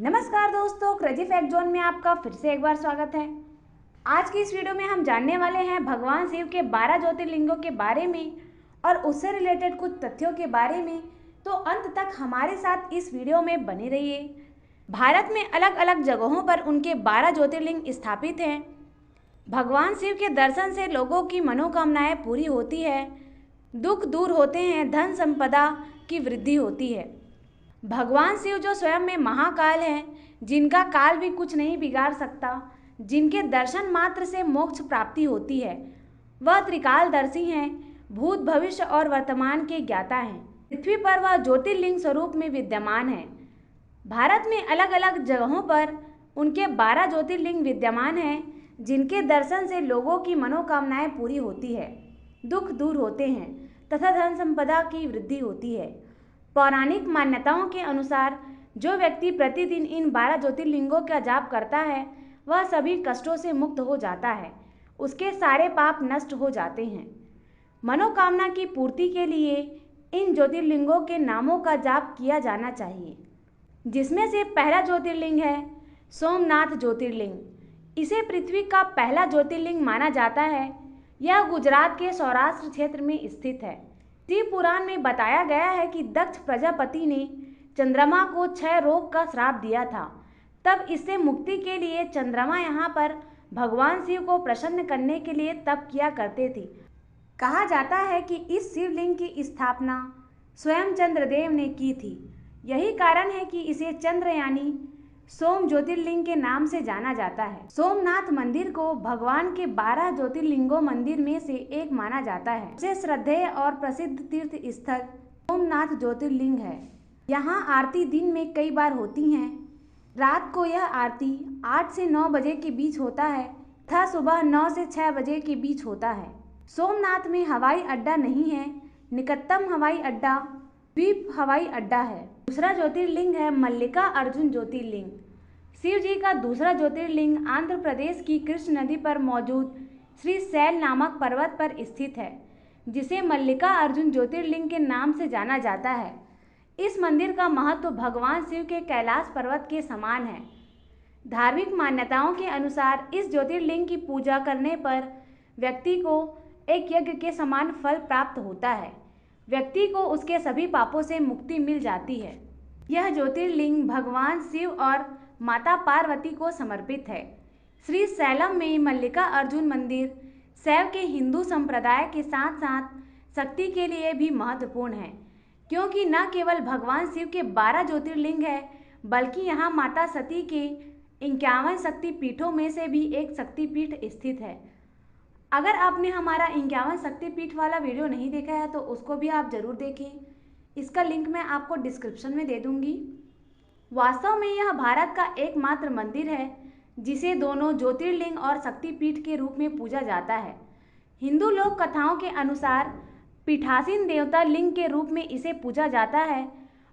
नमस्कार दोस्तों, crazy fact zone में आपका फिर से एक बार स्वागत है। आज की इस वीडियो में हम जानने वाले हैं भगवान शिव के 12 ज्योतिर्लिंगों के बारे में और उससे रिलेटेड कुछ तथ्यों के बारे में, तो अंत तक हमारे साथ इस वीडियो में बने रहिए। भारत में अलग अलग जगहों पर उनके 12 ज्योतिर्लिंग स्थापित हैं। भगवान शिव के दर्शन से लोगों की मनोकामनाएं पूरी होती है, दुख दूर होते हैं, धन संपदा की वृद्धि होती है। भगवान शिव जो स्वयं में महाकाल हैं, जिनका काल भी कुछ नहीं बिगाड़ सकता, जिनके दर्शन मात्र से मोक्ष प्राप्ति होती है, वह त्रिकालदर्शी हैं, भूत भविष्य और वर्तमान के ज्ञाता हैं। पृथ्वी पर वह ज्योतिर्लिंग स्वरूप में विद्यमान है। भारत में अलग अलग जगहों पर उनके 12 ज्योतिर्लिंग विद्यमान हैं, जिनके दर्शन से लोगों की मनोकामनाएं पूरी होती है, दुख दूर होते हैं तथा धन संपदा की वृद्धि होती है। पौराणिक मान्यताओं के अनुसार जो व्यक्ति प्रतिदिन इन 12 ज्योतिर्लिंगों का जाप करता है, वह सभी कष्टों से मुक्त हो जाता है, उसके सारे पाप नष्ट हो जाते हैं। मनोकामना की पूर्ति के लिए इन ज्योतिर्लिंगों के नामों का जाप किया जाना चाहिए, जिसमें से पहला ज्योतिर्लिंग है सोमनाथ ज्योतिर्लिंग। इसे पृथ्वी का पहला ज्योतिर्लिंग माना जाता है। यह गुजरात के सौराष्ट्र क्षेत्र में स्थित है। शिव पुराण में बताया गया है कि दक्ष प्रजापति ने चंद्रमा को क्षय रोग का श्राप दिया था। तब इससे मुक्ति के लिए चंद्रमा यहाँ पर भगवान शिव को प्रसन्न करने के लिए तप किया करते थे। कहा जाता है कि इस शिवलिंग की स्थापना स्वयं चंद्रदेव ने की थी। यही कारण है कि इसे चंद्र यानी सोम ज्योतिर्लिंग के नाम से जाना जाता है। सोमनाथ मंदिर को भगवान के 12 ज्योतिर्लिंगों मंदिर में से एक माना जाता है। सबसे श्रद्धेय और प्रसिद्ध तीर्थ स्थल सोमनाथ ज्योतिर्लिंग है। यहाँ आरती दिन में कई बार होती हैं। रात को यह आरती 8 से 9 बजे के बीच होता है तथा सुबह 9 से 6 बजे के बीच होता है। सोमनाथ में हवाई अड्डा नहीं है। निकटतम हवाई अड्डा द्वीप हवाई अड्डा है। दूसरा ज्योतिर्लिंग है मल्लिका अर्जुन ज्योतिर्लिंग। शिव जी का दूसरा ज्योतिर्लिंग आंध्र प्रदेश की कृष्ण नदी पर मौजूद श्री शैल नामक पर्वत पर स्थित है, जिसे मल्लिका अर्जुन ज्योतिर्लिंग के नाम से जाना जाता है। इस मंदिर का महत्व भगवान शिव के कैलाश पर्वत के समान है। धार्मिक मान्यताओं के अनुसार इस ज्योतिर्लिंग की पूजा करने पर व्यक्ति को एक यज्ञ के समान फल प्राप्त होता है। व्यक्ति को उसके सभी पापों से मुक्ति मिल जाती है। यह ज्योतिर्लिंग भगवान शिव और माता पार्वती को समर्पित है। श्री शैलम में मल्लिका अर्जुन मंदिर शैव के हिंदू संप्रदाय के साथ साथ शक्ति के लिए भी महत्वपूर्ण है, क्योंकि न केवल भगवान शिव के 12 ज्योतिर्लिंग है, बल्कि यहाँ माता सती के 51 शक्तिपीठों में से भी एक शक्तिपीठ स्थित है। अगर आपने हमारा 51 शक्तिपीठ वाला वीडियो नहीं देखा है तो उसको भी आप ज़रूर देखें। इसका लिंक मैं आपको डिस्क्रिप्शन में दे दूंगी। वास्तव में यह भारत का एकमात्र मंदिर है जिसे दोनों ज्योतिर्लिंग और शक्तिपीठ के रूप में पूजा जाता है। हिंदू लोक कथाओं के अनुसार पीठासीन देवता लिंग के रूप में इसे पूजा जाता है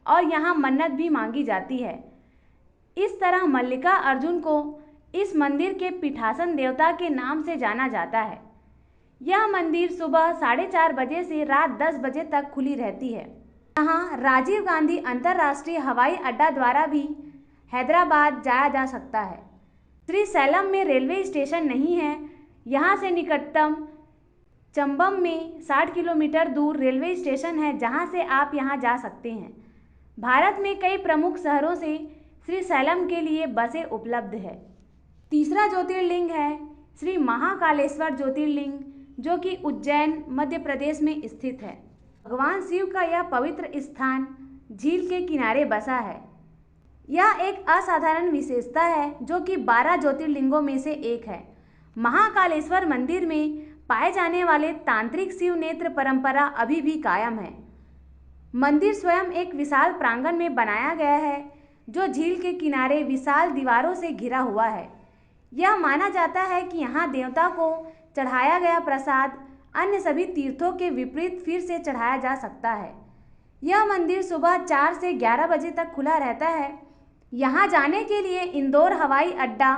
और यहाँ मन्नत भी मांगी जाती है। इस तरह मल्लिका अर्जुन को इस मंदिर के पीठासन देवता के नाम से जाना जाता है। यह मंदिर सुबह 4:30 बजे से रात 10 बजे तक खुली रहती है। यहाँ राजीव गांधी अंतर्राष्ट्रीय हवाई अड्डा द्वारा भी हैदराबाद जाया जा सकता है। श्री शैलम में रेलवे स्टेशन नहीं है। यहाँ से निकटतम चंबम में 60 किलोमीटर दूर रेलवे स्टेशन है, जहाँ से आप यहाँ जा सकते हैं। भारत में कई प्रमुख शहरों से श्री शैलम के लिए बसें उपलब्ध है। तीसरा ज्योतिर्लिंग है श्री महाकालेश्वर ज्योतिर्लिंग, जो कि उज्जैन मध्य प्रदेश में स्थित है। भगवान शिव का यह पवित्र स्थान झील के किनारे बसा है। यह एक असाधारण विशेषता है जो कि 12 ज्योतिर्लिंगों में से एक है। महाकालेश्वर मंदिर में पाए जाने वाले तांत्रिक शिव नेत्र परंपरा अभी भी कायम है। मंदिर स्वयं एक विशाल प्रांगण में बनाया गया है, जो झील के किनारे विशाल दीवारों से घिरा हुआ है। यह माना जाता है कि यहाँ देवता को चढ़ाया गया प्रसाद अन्य सभी तीर्थों के विपरीत फिर से चढ़ाया जा सकता है। यह मंदिर सुबह 4 से 11 बजे तक खुला रहता है। यहाँ जाने के लिए इंदौर हवाई अड्डा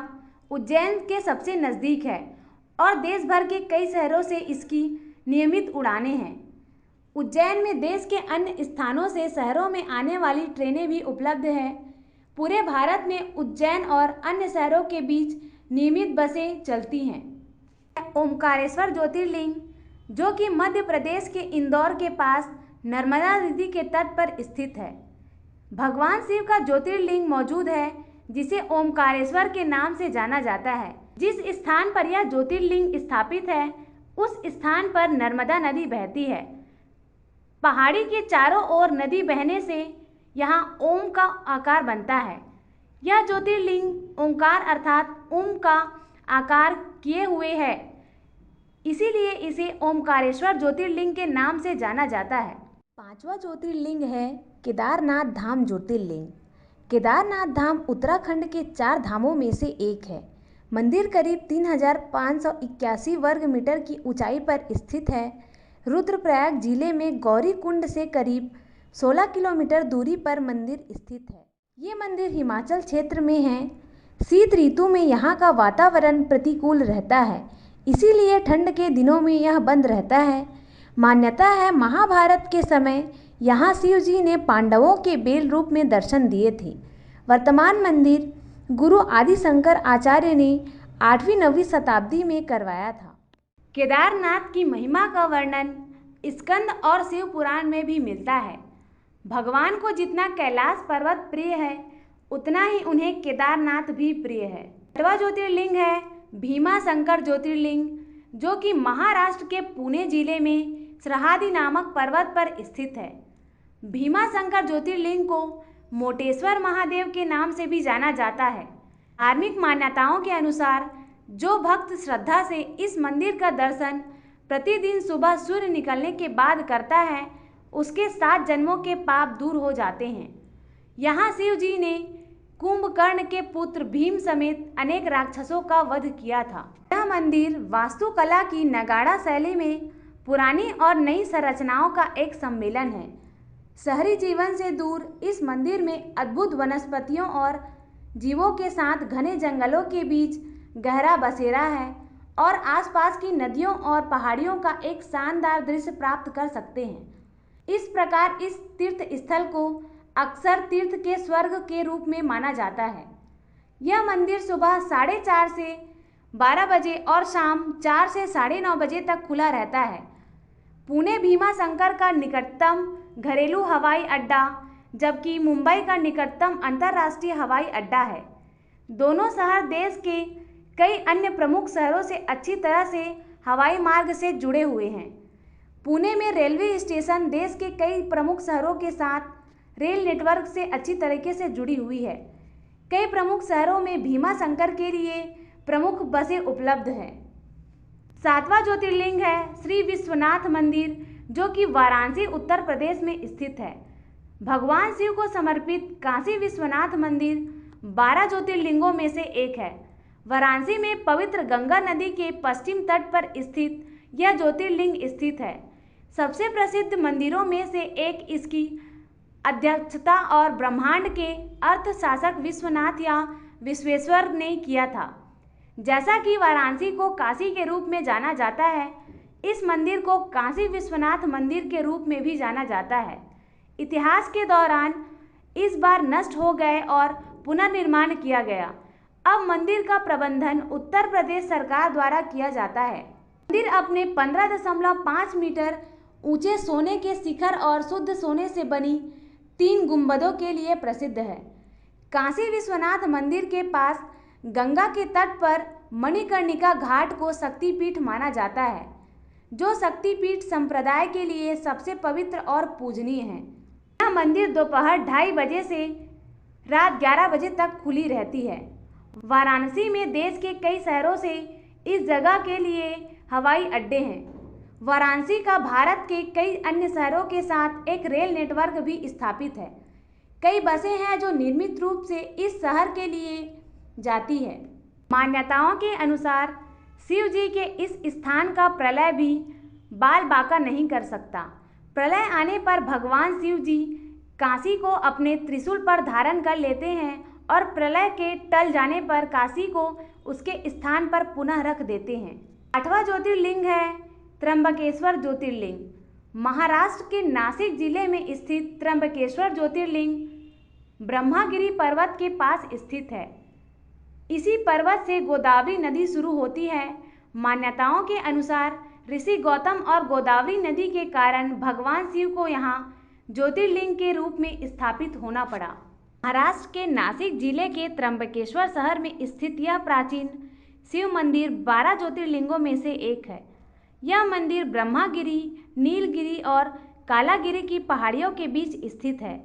उज्जैन के सबसे नज़दीक है और देश भर के कई शहरों से इसकी नियमित उड़ानें हैं। उज्जैन में देश के अन्य स्थानों से शहरों में आने वाली ट्रेनें भी उपलब्ध हैं। पूरे भारत में उज्जैन और अन्य शहरों के बीच नियमित बसें चलती हैं। ओमकारेश्वर ज्योतिर्लिंग, जो कि मध्य प्रदेश के इंदौर के पास नर्मदा नदी के तट पर स्थित है, भगवान शिव का ज्योतिर्लिंग मौजूद है जिसे ओमकारेश्वर के नाम से जाना जाता है। जिस स्थान पर यह ज्योतिर्लिंग स्थापित है उस स्थान पर नर्मदा नदी बहती है। पहाड़ी के चारों ओर नदी बहने से यहाँ ओम का आकार बनता है। यह ज्योतिर्लिंग ओंकार अर्थात ओम का आकार किए हुए है, इसीलिए इसे ओमकारेश्वर ज्योतिर्लिंग के नाम से जाना जाता है। पांचवा ज्योतिर्लिंग है केदारनाथ धाम ज्योतिर्लिंग। केदारनाथ धाम उत्तराखंड के 4 धामों में से एक है। मंदिर करीब 3581 वर्ग मीटर की ऊंचाई पर स्थित है। रुद्रप्रयाग जिले में गौरी कुंड से करीब 16 किलोमीटर दूरी पर मंदिर स्थित है। ये मंदिर हिमाचल क्षेत्र में है। शीत ऋतु में यहाँ का वातावरण प्रतिकूल रहता है, इसीलिए ठंड के दिनों में यह बंद रहता है। मान्यता है महाभारत के समय यहाँ शिव जी ने पांडवों के बेल रूप में दर्शन दिए थे। वर्तमान मंदिर गुरु आदि शंकर आचार्य ने 8वीं-9वीं शताब्दी में करवाया था। केदारनाथ की महिमा का वर्णन स्कंद और शिव पुराण में भी मिलता है। भगवान को जितना कैलाश पर्वत प्रिय है उतना ही उन्हें केदारनाथ भी प्रिय है। 8वां ज्योतिर्लिंग है भीमा शंकर ज्योतिर्लिंग, जो कि महाराष्ट्र के पुणे जिले में सह्याद्री नामक पर्वत पर स्थित है। भीमा शंकर ज्योतिर्लिंग को मोटेश्वर महादेव के नाम से भी जाना जाता है। धार्मिक मान्यताओं के अनुसार जो भक्त श्रद्धा से इस मंदिर का दर्शन प्रतिदिन सुबह सूर्य निकलने के बाद करता है, उसके 7 जन्मों के पाप दूर हो जाते हैं। यहाँ शिव जी ने कुंभकर्ण के पुत्र भीम समेत अनेक राक्षसों का वध किया था। यह मंदिर वास्तुकला की नगाड़ा शैली में पुरानी और नई संरचनाओं का एक सम्मेलन है। शहरी जीवन से दूर इस मंदिर में अद्भुत वनस्पतियों और जीवों के साथ घने जंगलों के बीच गहरा बसेरा है और आसपास की नदियों और पहाड़ियों का एक शानदार दृश्य प्राप्त कर सकते हैं। इस प्रकार इस तीर्थ स्थल को अक्सर तीर्थ के स्वर्ग के रूप में माना जाता है। यह मंदिर सुबह 4:30 से 12 बजे और शाम 4 से 9:30 बजे तक खुला रहता है। पुणे भीमा शंकर का निकटतम घरेलू हवाई अड्डा, जबकि मुंबई का निकटतम अंतर्राष्ट्रीय हवाई अड्डा है। दोनों शहर देश के कई अन्य प्रमुख शहरों से अच्छी तरह से हवाई मार्ग से जुड़े हुए हैं। पुणे में रेलवे स्टेशन देश के कई प्रमुख शहरों के साथ रेल नेटवर्क से अच्छी तरीके से जुड़ी हुई है। कई प्रमुख शहरों में भीमा शंकर के लिए प्रमुख बसें उपलब्ध हैं। 7वां ज्योतिर्लिंग है श्री विश्वनाथ मंदिर, जो कि वाराणसी उत्तर प्रदेश में स्थित है। भगवान शिव को समर्पित काशी विश्वनाथ मंदिर 12 ज्योतिर्लिंगों में से एक है। वाराणसी में पवित्र गंगा नदी के पश्चिम तट पर स्थित यह ज्योतिर्लिंग स्थित है। सबसे प्रसिद्ध मंदिरों में से एक इसकी अध्यक्षता और ब्रह्मांड के अर्थशासक विश्वनाथ या विश्वेश्वर ने किया था। जैसा कि वाराणसी को काशी के रूप में जाना जाता है, इस मंदिर को काशी विश्वनाथ मंदिर के रूप में भी जाना जाता है। इतिहास के दौरान इस बार नष्ट हो गए और पुनर्निर्माण किया गया। अब मंदिर का प्रबंधन उत्तर प्रदेश सरकार द्वारा किया जाता है। मंदिर अपने 15.5 मीटर ऊंचे सोने के शिखर और शुद्ध सोने से बनी 3 गुंबदों के लिए प्रसिद्ध है। काशी विश्वनाथ मंदिर के पास गंगा के तट पर मणिकर्णिका घाट को शक्तिपीठ माना जाता है, जो शक्तिपीठ संप्रदाय के लिए सबसे पवित्र और पूजनीय है। यह मंदिर दोपहर 2:30 बजे से रात 11 बजे तक खुली रहती है। वाराणसी में देश के कई शहरों से इस जगह के लिए हवाई अड्डे हैं। वाराणसी का भारत के कई अन्य शहरों के साथ एक रेल नेटवर्क भी स्थापित है। कई बसें हैं जो नियमित रूप से इस शहर के लिए जाती है। मान्यताओं के अनुसार शिव जी के इस स्थान का प्रलय भी बाल बांका नहीं कर सकता। प्रलय आने पर भगवान शिव जी काशी को अपने त्रिशूल पर धारण कर लेते हैं और प्रलय के टल जाने पर काशी को उसके स्थान पर पुनः रख देते हैं। 8वां ज्योतिर्लिंग है त्र्यंबकेश्वर ज्योतिर्लिंग। महाराष्ट्र के नासिक जिले में स्थित त्र्यंबकेश्वर ज्योतिर्लिंग ब्रह्मागिरी पर्वत के पास स्थित है। इसी पर्वत से गोदावरी नदी शुरू होती है। मान्यताओं के अनुसार ऋषि गौतम और गोदावरी नदी के कारण भगवान शिव को यहाँ ज्योतिर्लिंग के रूप में स्थापित होना पड़ा। महाराष्ट्र के नासिक जिले के त्र्यंबकेश्वर शहर में स्थित यह प्राचीन शिव मंदिर 12 ज्योतिर्लिंगों में से एक है। यह मंदिर ब्रह्मागिरी, नीलगिरी और कालागिरी की पहाड़ियों के बीच स्थित है।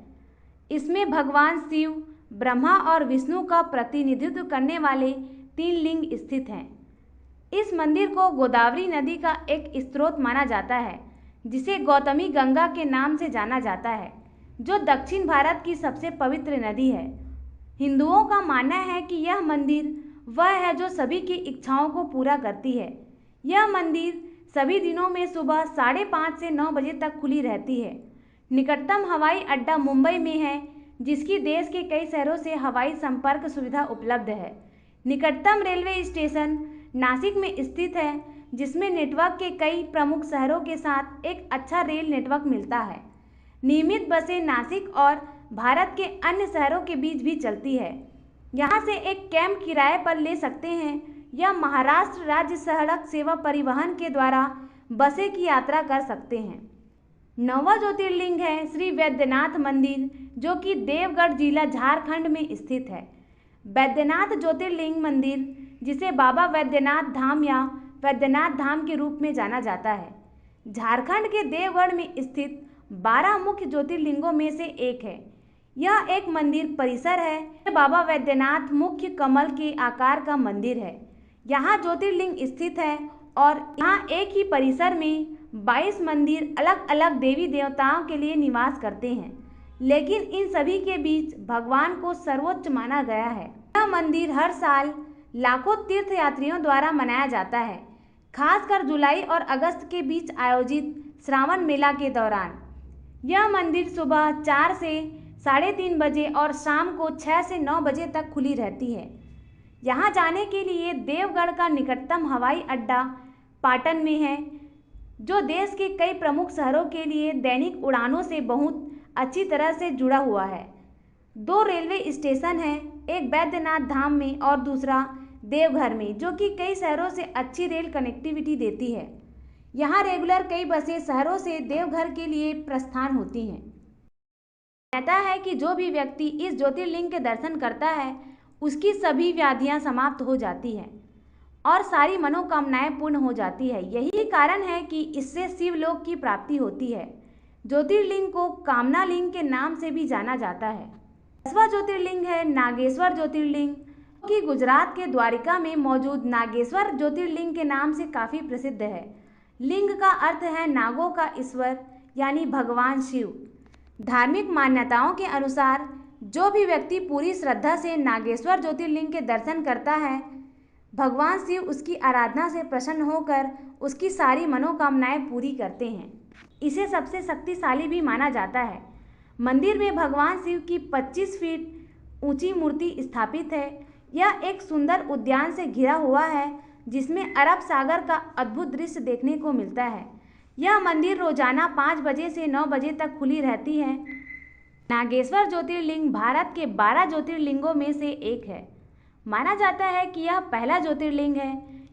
इसमें भगवान शिव, ब्रह्मा और विष्णु का प्रतिनिधित्व करने वाले 3 लिंग स्थित हैं। इस मंदिर को गोदावरी नदी का एक स्रोत माना जाता है, जिसे गौतमी गंगा के नाम से जाना जाता है, जो दक्षिण भारत की सबसे पवित्र नदी है। हिंदुओं का मानना है कि यह मंदिर वह है जो सभी की इच्छाओं को पूरा करती है। यह मंदिर सभी दिनों में सुबह 5:30 से 9 बजे तक खुली रहती है। निकटतम हवाई अड्डा मुंबई में है, जिसकी देश के कई शहरों से हवाई संपर्क सुविधा उपलब्ध है। निकटतम रेलवे स्टेशन नासिक में स्थित है, जिसमें नेटवर्क के कई प्रमुख शहरों के साथ एक अच्छा रेल नेटवर्क मिलता है। नियमित बसें नासिक और भारत के अन्य शहरों के बीच भी चलती है। यहाँ से एक कैंप किराए पर ले सकते हैं या महाराष्ट्र राज्य सड़क सेवा परिवहन के द्वारा बसें की यात्रा कर सकते हैं। 9वां ज्योतिर्लिंग है श्री वैद्यनाथ मंदिर, जो कि देवगढ़ जिला झारखंड में स्थित है। वैद्यनाथ ज्योतिर्लिंग मंदिर, जिसे बाबा वैद्यनाथ धाम या वैद्यनाथ धाम के रूप में जाना जाता है, झारखंड के देवगढ़ में स्थित 12 मुख्य ज्योतिर्लिंगों में से एक है। यह एक मंदिर परिसर है। बाबा वैद्यनाथ मुख्य कमल के आकार का मंदिर है। यहाँ ज्योतिर्लिंग स्थित है और यहाँ एक ही परिसर में 22 मंदिर अलग अलग देवी देवताओं के लिए निवास करते हैं, लेकिन इन सभी के बीच भगवान को सर्वोच्च माना गया है। यह मंदिर हर साल लाखों तीर्थयात्रियों द्वारा मनाया जाता है, खासकर जुलाई और अगस्त के बीच आयोजित श्रावण मेला के दौरान। यह मंदिर सुबह 4 से 3:30 बजे और शाम को 6 से 9 बजे तक खुली रहती है। यहाँ जाने के लिए देवगढ़ का निकटतम हवाई अड्डा पाटन में है, जो देश के कई प्रमुख शहरों के लिए दैनिक उड़ानों से बहुत अच्छी तरह से जुड़ा हुआ है। 2 रेलवे स्टेशन हैं, एक बैद्यनाथ धाम में और दूसरा देवघर में, जो कि कई शहरों से अच्छी रेल कनेक्टिविटी देती है। यहाँ रेगुलर कई बसें शहरों से देवघर के लिए प्रस्थान होती हैं। कहता है कि जो भी व्यक्ति इस ज्योतिर्लिंग के दर्शन करता है, उसकी सभी व्याधियां समाप्त हो जाती हैं और सारी मनोकामनाएं पूर्ण हो जाती है। यही कारण है कि इससे शिवलोक की प्राप्ति होती है। ज्योतिर्लिंग को कामना लिंग के नाम से भी जाना जाता है। 10वां ज्योतिर्लिंग है नागेश्वर ज्योतिर्लिंग, कि गुजरात के द्वारिका में मौजूद नागेश्वर ज्योतिर्लिंग के नाम से काफ़ी प्रसिद्ध है। लिंग का अर्थ है नागों का ईश्वर, यानी भगवान शिव। धार्मिक मान्यताओं के अनुसार जो भी व्यक्ति पूरी श्रद्धा से नागेश्वर ज्योतिर्लिंग के दर्शन करता है, भगवान शिव उसकी आराधना से प्रसन्न होकर उसकी सारी मनोकामनाएं पूरी करते हैं। इसे सबसे शक्तिशाली भी माना जाता है। मंदिर में भगवान शिव की 25 फीट ऊंची मूर्ति स्थापित है। यह एक सुंदर उद्यान से घिरा हुआ है, जिसमें अरब सागर का अद्भुत दृश्य देखने को मिलता है। यह मंदिर रोजाना 5 बजे से 9 बजे तक खुली रहती है। नागेश्वर ज्योतिर्लिंग भारत के 12 ज्योतिर्लिंगों में से एक है। माना जाता है कि यह पहला ज्योतिर्लिंग है।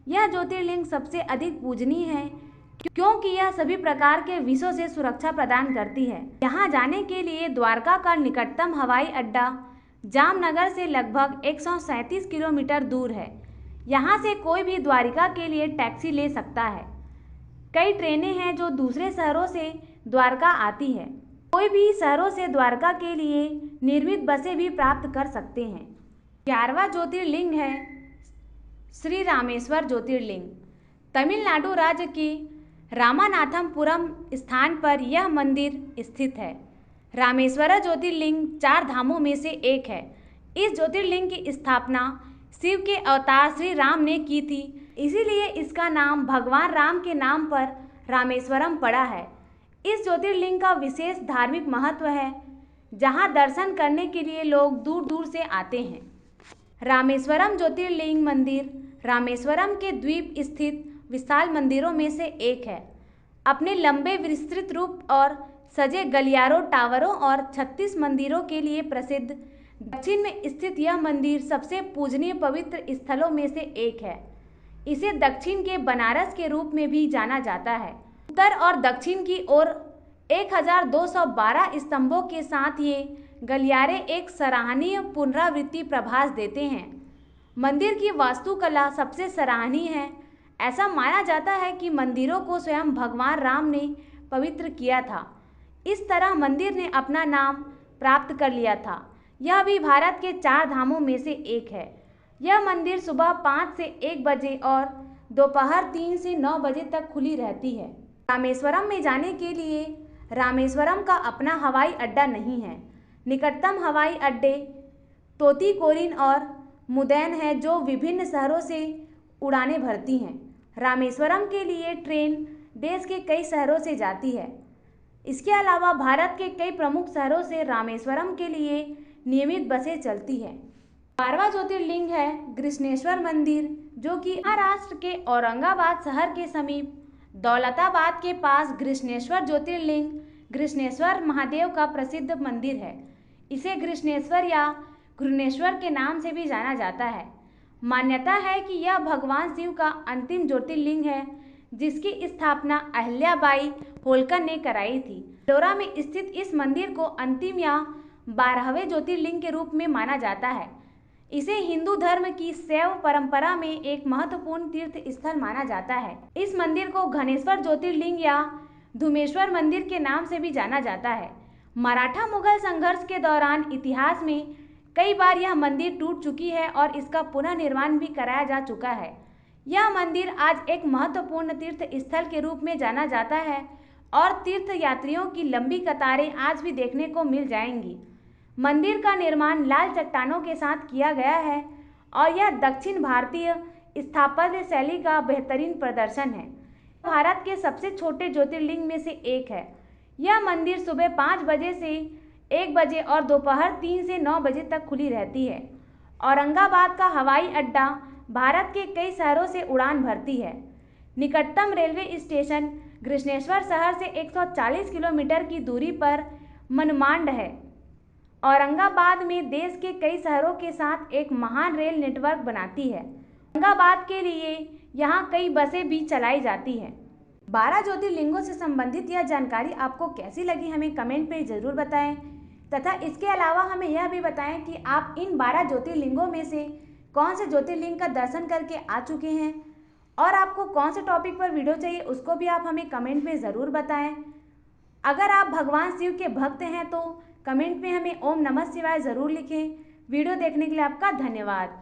यह ज्योतिर्लिंग सबसे अधिक पूजनीय है, क्योंकि यह सभी प्रकार के विषयों से सुरक्षा प्रदान करती है। यहाँ जाने के लिए द्वारका का निकटतम हवाई अड्डा जामनगर से लगभग 137 किलोमीटर दूर है। यहाँ से कोई भी द्वारिका के लिए टैक्सी ले सकता है। कई ट्रेनें हैं जो दूसरे शहरों से द्वारका आती है। कोई भी शहरों से द्वारका के लिए निर्मित बसें भी प्राप्त कर सकते हैं। 11वां ज्योतिर्लिंग है श्री रामेश्वर ज्योतिर्लिंग। तमिलनाडु राज्य के रामानाथपुरम स्थान पर यह मंदिर स्थित है। रामेश्वर ज्योतिर्लिंग 4 धामों में से एक है। इस ज्योतिर्लिंग की स्थापना शिव के अवतार श्री राम ने की थी, इसीलिए इसका नाम भगवान राम के नाम पर रामेश्वरम पड़ा है। इस ज्योतिर्लिंग का विशेष धार्मिक महत्व है, जहां दर्शन करने के लिए लोग दूर दूर से आते हैं। रामेश्वरम ज्योतिर्लिंग मंदिर रामेश्वरम के द्वीप स्थित विशाल मंदिरों में से एक है। अपने लंबे विस्तृत रूप और सजे गलियारों, टावरों और 36 मंदिरों के लिए प्रसिद्ध दक्षिण में स्थित यह मंदिर सबसे पूजनीय पवित्र स्थलों में से एक है। इसे दक्षिण के बनारस के रूप में भी जाना जाता है। उत्तर और दक्षिण की ओर 1212 स्तंभों के साथ ये गलियारे एक सराहनीय पुनरावृत्ति प्रभास देते हैं। मंदिर की वास्तुकला सबसे सराहनीय है। ऐसा माना जाता है कि मंदिरों को स्वयं भगवान राम ने पवित्र किया था। इस तरह मंदिर ने अपना नाम प्राप्त कर लिया था। यह भी भारत के 4 धामों में से एक है। यह मंदिर सुबह 5 से 1 बजे और दोपहर 3 से 9 बजे तक खुली रहती है। रामेश्वरम में जाने के लिए रामेश्वरम का अपना हवाई अड्डा नहीं है। निकटतम हवाई अड्डे तोतीकोरिन और मुदैन है, जो विभिन्न शहरों से उड़ानें भरती हैं। रामेश्वरम के लिए ट्रेन देश के कई शहरों से जाती है। इसके अलावा भारत के कई प्रमुख शहरों से रामेश्वरम के लिए नियमित बसें चलती है। 12वां ज्योतिर्लिंग है कृष्णेश्वर मंदिर, जो कि महाराष्ट्र के औरंगाबाद शहर के समीप दौलताबाद के पास कृष्णेश्वर ज्योतिर्लिंग कृष्णेश्वर महादेव का प्रसिद्ध मंदिर है। इसे कृष्णेश्वर या घृणेश्वर के नाम से भी जाना जाता है। मान्यता है कि यह भगवान शिव का अंतिम ज्योतिर्लिंग है, जिसकी स्थापना अहिल्याबाई होलकर ने कराई थी। इंदौर में स्थित इस मंदिर को अंतिम या 12वें ज्योतिर्लिंग के रूप में माना जाता है। इसे हिंदू धर्म की शैव परंपरा में एक महत्वपूर्ण तीर्थ स्थल माना जाता है। इस मंदिर को घनेश्वर ज्योतिर्लिंग या धूमेश्वर मंदिर के नाम से भी जाना जाता है। मराठा मुगल संघर्ष के दौरान इतिहास में कई बार यह मंदिर टूट चुकी है और इसका पुनर्निर्माण भी कराया जा चुका है। यह मंदिर आज एक महत्वपूर्ण तीर्थ स्थल के रूप में जाना जाता है और तीर्थ यात्रियों की लंबी कतारें आज भी देखने को मिल जाएंगी। मंदिर का निर्माण लाल चट्टानों के साथ किया गया है और यह दक्षिण भारतीय स्थापत्य शैली का बेहतरीन प्रदर्शन है। भारत के सबसे छोटे ज्योतिर्लिंग में से एक है। यह मंदिर सुबह 5 बजे से 1 बजे और दोपहर 3 से 9 बजे तक खुली रहती है। औरंगाबाद का हवाई अड्डा भारत के कई शहरों से उड़ान भरती है। निकटतम रेलवे स्टेशन कृष्णेश्वर शहर से 140 किलोमीटर की दूरी पर मनमाड है। औरंगाबाद में देश के कई शहरों के साथ एक महान रेल नेटवर्क बनाती है। औरंगाबाद के लिए यहाँ कई बसें भी चलाई जाती हैं। 12 ज्योतिर्लिंगों से संबंधित यह जानकारी आपको कैसी लगी, हमें कमेंट में ज़रूर बताएं तथा इसके अलावा हमें यह भी बताएं कि आप इन 12 ज्योतिर्लिंगों में से कौन से ज्योतिर्लिंग का दर्शन करके आ चुके हैं और आपको कौन से टॉपिक पर वीडियो चाहिए उसको भी आप हमें कमेंट में ज़रूर बताएं। अगर आप भगवान शिव के भक्त हैं तो कमेंट में हमें ओम नमः शिवाय ज़रूर लिखें। वीडियो देखने के लिए आपका धन्यवाद।